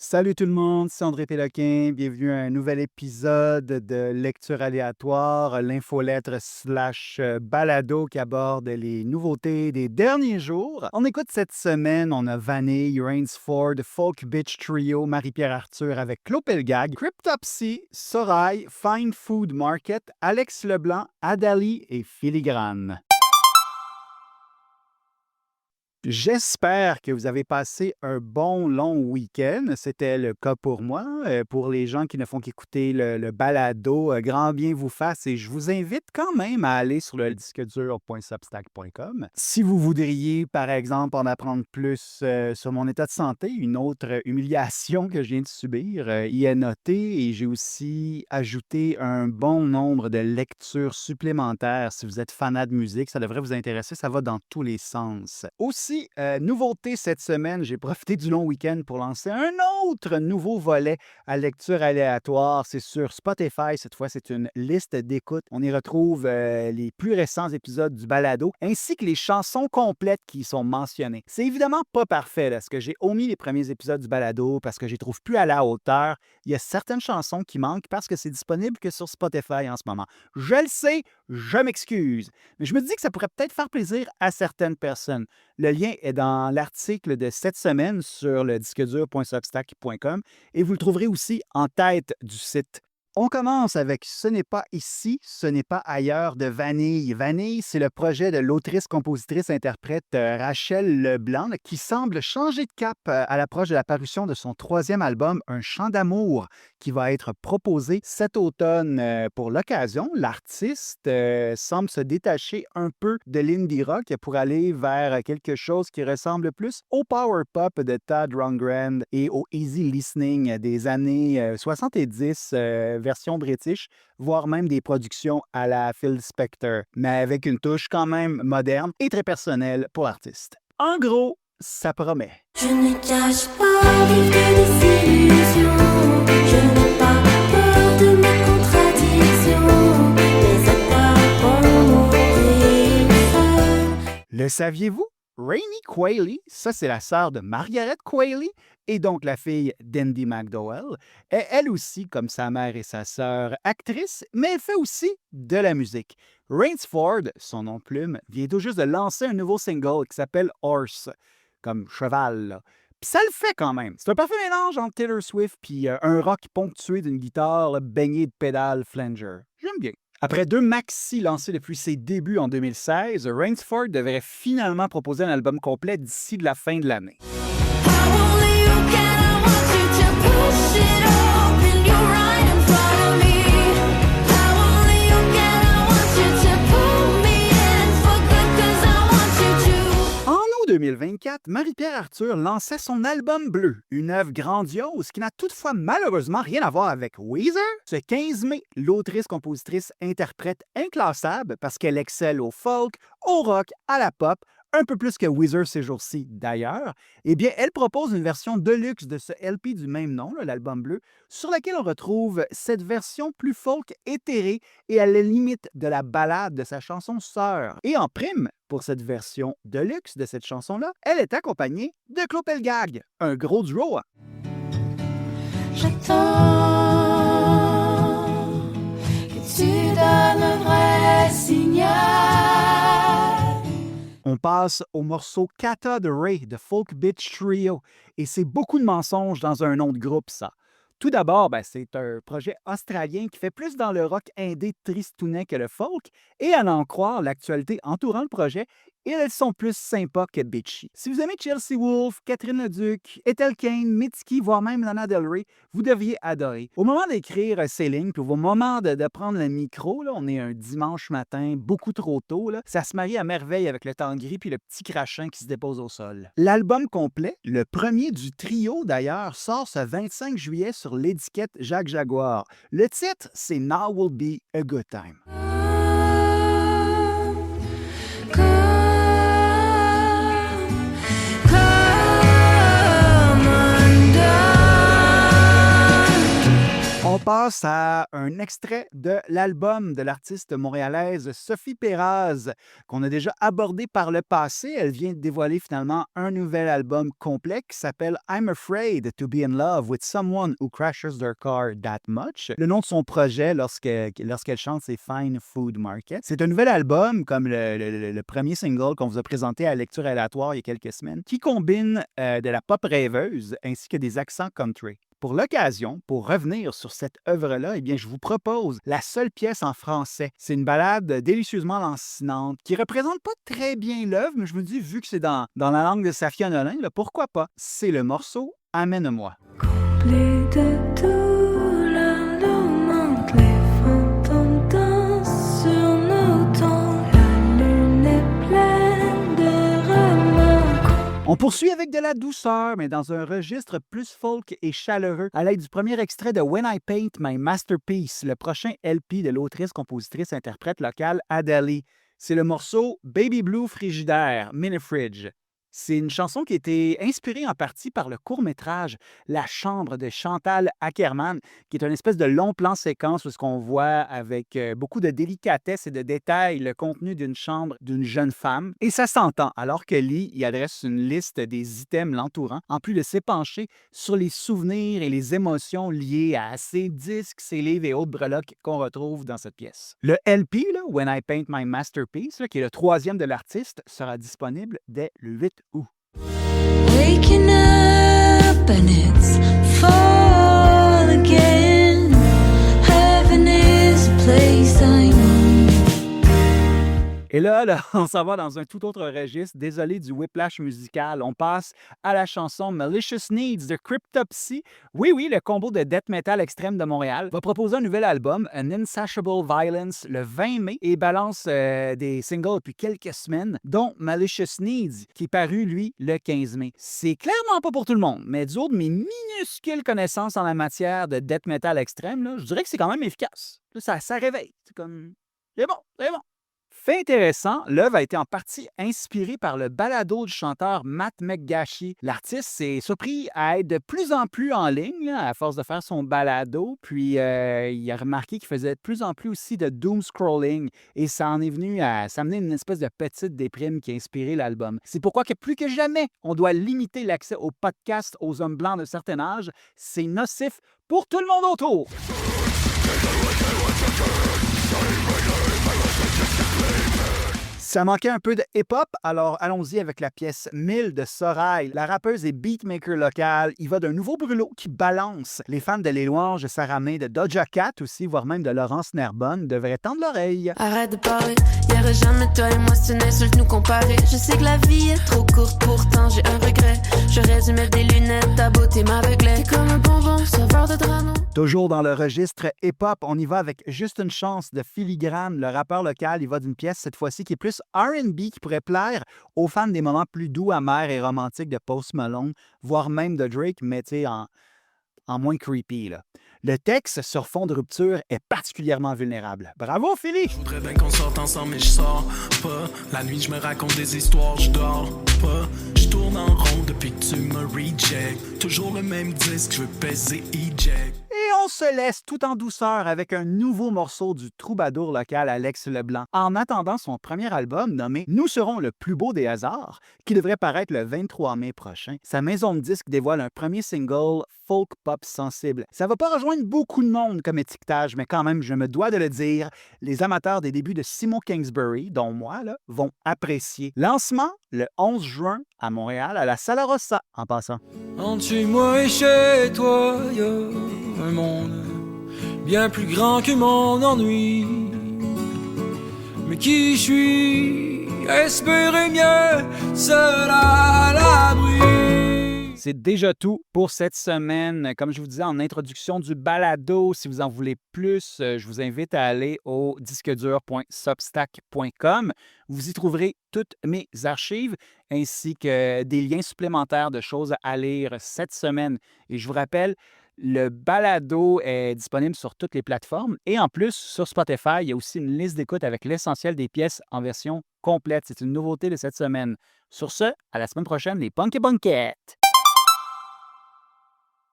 Salut tout le monde, c'est André Péloquin. Bienvenue à un nouvel épisode de Lecture aléatoire, l'infolettre slash balado qui aborde les nouveautés des derniers jours. On écoute cette semaine, on a Vanille, Rainsford, Folk Bitch Trio, Marie-Pierre Arthur avec Clopelgag, Cryptopsy, Sorail, Fine Food Market, Alex Leblanc, Adali et Filigrane. J'espère que vous avez passé un bon long week-end. C'était le cas pour moi. Pour les gens qui ne font qu'écouter le balado, grand bien vous fasse et je vous invite quand même à aller sur le disquedur.substack.com. Si vous voudriez, par exemple, en apprendre plus sur mon état de santé, une autre humiliation que je viens de subir, y est notée et j'ai aussi ajouté un bon nombre de lectures supplémentaires. Si vous êtes fanat de musique, ça devrait vous intéresser. Ça va dans tous les sens. Aussi, nouveauté cette semaine, j'ai profité du long week-end pour lancer un autre nouveau volet à lecture aléatoire. C'est sur Spotify. Cette fois, c'est une liste d'écoute. On y retrouve les plus récents épisodes du balado, ainsi que les chansons complètes qui y sont mentionnées. C'est évidemment pas parfait, là, parce que j'ai omis les premiers épisodes du balado, parce que je les trouve plus à la hauteur. Il y a certaines chansons qui manquent parce que c'est disponible que sur Spotify en ce moment. Je le sais, je m'excuse. Mais je me dis que ça pourrait peut-être faire plaisir à certaines personnes. Le lien est dans l'article de cette semaine sur le disquedur.substack.com et vous le trouverez aussi en tête du site. On commence avec Ce n'est pas ici, ce n'est pas ailleurs de Vanille. Vanille, c'est le projet de l'autrice-compositrice-interprète Rachel Leblanc qui semble changer de cap à l'approche de la parution de son troisième album, Un chant d'amour, qui va être proposé cet automne pour l'occasion. L'artiste semble se détacher un peu de l'indie rock pour aller vers quelque chose qui ressemble plus au power pop de Todd Rundgren et au easy listening des années 70, version british, voire même des productions à la Phil Spector, mais avec une touche quand même moderne et très personnelle pour l'artiste. En gros, ça promet. Je ne cache pas vivre des illusions. Je n'ai pas peur de mes contradictions. Les accords vont mourir. Le saviez-vous? Rainey Qualley, ça c'est la sœur de Margaret Qualley et donc la fille d'Andy McDowell, est elle aussi, comme sa mère et sa sœur, actrice, mais elle fait aussi de la musique. Rainsford, son nom de plume, vient tout juste de lancer un nouveau single qui s'appelle Horse, comme cheval, là. Puis ça le fait quand même. C'est un parfait mélange entre Taylor Swift puis un rock ponctué d'une guitare là, baignée de pédales flanger. J'aime bien. Après 2 maxi lancés depuis ses débuts en 2016, Rainsford devrait finalement proposer un album complet d'ici la fin de l'année. How only you can, I want you to push it open. You're right in front of me. How only you can, I want you to pull me in for good, 'cause I want you to. En août 2024, Marie-Pierre Arthur lançait son album Bleu, une œuvre grandiose qui n'a toutefois malheureusement rien à voir avec Weezer. Ce 15 mai, l'autrice, compositrice, interprète inclassable parce qu'elle excelle au folk, au rock, à la pop, un peu plus que Weezer ces jours-ci d'ailleurs, eh bien, elle propose une version deluxe de ce LP du même nom, là, l'album Bleu, sur laquelle on retrouve cette version plus folk éthérée et à la limite de la ballade de sa chanson Sœur. Et en prime, pour cette version deluxe de cette chanson-là, elle est accompagnée de Clopelgag, un gros duo. J'attends que tu donnes un vrai signal. On passe au morceau Kata de Ray de Folk Bitch Trio, et c'est beaucoup de mensonges dans un nom de groupe, ça. Tout d'abord, c'est un projet australien qui fait plus dans le rock indé tristounet que le folk, et à en croire l'actualité entourant le projet, elles sont plus sympas que bitchy. Si vous aimez Chelsea Wolfe, Catherine Leduc, Ethel Cain, Mitski, voire même Lana Del Rey, vous devriez adorer. Au moment d'écrire ces lignes, puis au moment de prendre le micro, là, on est un dimanche matin, beaucoup trop tôt, là, ça se marie à merveille avec le temps gris puis le petit crachin qui se dépose au sol. L'album complet, le premier du trio d'ailleurs, sort ce 25 juillet sur l'étiquette Jacques Jaguar. Le titre, c'est Now Will Be a Good Time. On passe à un extrait de l'album de l'artiste montréalaise Sophie Péraz, qu'on a déjà abordé par le passé. Elle vient de dévoiler finalement un nouvel album complet qui s'appelle I'm Afraid to Be in Love with Someone Who Crashes Their Car That Much. Le nom de son projet lorsqu'elle chante, c'est Fine Food Market. C'est un nouvel album, comme le premier single qu'on vous a présenté à lecture aléatoire il y a quelques semaines, qui combine de la pop rêveuse ainsi que des accents country. Pour l'occasion, pour revenir sur cette œuvre-là, eh bien, je vous propose la seule pièce en français. C'est une ballade délicieusement lancinante qui représente pas très bien l'œuvre, mais je me dis, vu que c'est dans la langue de Safia Nolin, là, pourquoi pas? C'est le morceau Amène-moi. Comblé de douleur, l'eau monte, les fantômes dansent sur nos tombes. La lune est pleine de remords. On poursuit avec de la douceur, mais dans un registre plus folk et chaleureux, à l'aide du premier extrait de When I Paint My Masterpiece, le prochain LP de l'autrice-compositrice-interprète locale Adele. C'est le morceau Baby Blue Frigidaire, Mini Fridge. C'est une chanson qui a été inspirée en partie par le court-métrage La Chambre de Chantal Akerman, qui est une espèce de long plan séquence où ce qu'on voit avec beaucoup de délicatesse et de détails le contenu d'une chambre d'une jeune femme. Et ça s'entend, alors que Lee y adresse une liste des items l'entourant, en plus de s'épancher sur les souvenirs et les émotions liées à ces disques, ces livres et autres breloques qu'on retrouve dans cette pièce. Le LP, là, When I Paint My Masterpiece, là, qui est le troisième de l'artiste, sera disponible dès le 8 août. Waking up and it's fall again. Heaven is a place I know. Et là, on s'en va dans un tout autre registre. Désolé du whiplash musical. On passe à la chanson Malicious Needs de Cryptopsy. Oui, le combo de death metal extrême de Montréal va proposer un nouvel album, An Insatiable Violence, le 20 mai et balance des singles depuis quelques semaines, dont Malicious Needs, qui est paru, lui, le 15 mai. C'est clairement pas pour tout le monde, mais du haut de mes minuscules connaissances en la matière de death metal extrême, là, je dirais que c'est quand même efficace. Là, ça réveille. C'est comme... C'est bon, c'est bon. Fait intéressant, l'œuvre a été en partie inspirée par le balado du chanteur Matt McGashey. L'artiste s'est surpris à être de plus en plus en ligne là, à force de faire son balado, puis il a remarqué qu'il faisait de plus en plus aussi de doom scrolling et ça en est venu à s'amener une espèce de petite déprime qui a inspiré l'album. C'est pourquoi que plus que jamais, on doit limiter l'accès au podcast aux hommes blancs de certain âge. C'est nocif pour tout le monde autour. Ça manquait un peu de hip-hop, alors allons-y avec la pièce 1000 de Sorail. La rappeuse et beatmaker locale, il va d'un nouveau brûlot qui balance. Les fans de Les Louanges de Sarah May, de Doja Cat aussi, voire même de Laurence Nerbonne, devraient tendre l'oreille. Arrête de parler, y'aurait jamais toi et moi, c'est une insulte nous comparer. Je sais que la vie est trop courte, pourtant j'ai un regret. J'aurais dû mettre des lunettes, ta beauté m'aveuglait. T'es comme un bonbon, sauveur de drame. Toujours dans le registre hip-hop, on y va avec Juste une chance de Filigrane. Le rappeur local, il va d'une pièce cette fois-ci qui est plus R&B, qui pourrait plaire aux fans des moments plus doux, amers et romantiques de Post Malone, voire même de Drake, mais tu sais, en moins creepy, là. Le texte sur fond de rupture est particulièrement vulnérable. Bravo, Philly! Je voudrais bien qu'on sorte ensemble, mais je sors pas. La nuit, je me raconte des histoires, je dors pas. Je tourne en rond depuis que tu me reject. Toujours le même disque, je veux baiser eject. Et on se laisse tout en douceur avec un nouveau morceau du troubadour local Alex Leblanc. En attendant son premier album nommé Nous serons le plus beau des hasards, qui devrait paraître le 23 mai prochain, sa maison de disques dévoile un premier single folk pop sensible. Ça va pas rejoindre beaucoup de monde comme étiquetage, mais quand même, je me dois de le dire, les amateurs des débuts de Simon Kingsbury, dont moi, là, vont apprécier. Lancement le 11 juin à Montréal, à la Sala Rossa, en passant. Entre chez moi et chez toi, y a un monde bien plus grand que mon ennui. Mais qui je suis, espérer mieux, seul à l'abri. C'est déjà tout pour cette semaine. Comme je vous disais en introduction du balado, si vous en voulez plus, je vous invite à aller au disquedur.substack.com. Vous y trouverez toutes mes archives ainsi que des liens supplémentaires de choses à lire cette semaine. Et je vous rappelle, le balado est disponible sur toutes les plateformes et en plus, sur Spotify, il y a aussi une liste d'écoute avec l'essentiel des pièces en version complète. C'est une nouveauté de cette semaine. Sur ce, à la semaine prochaine, les Punk et Bunkettes!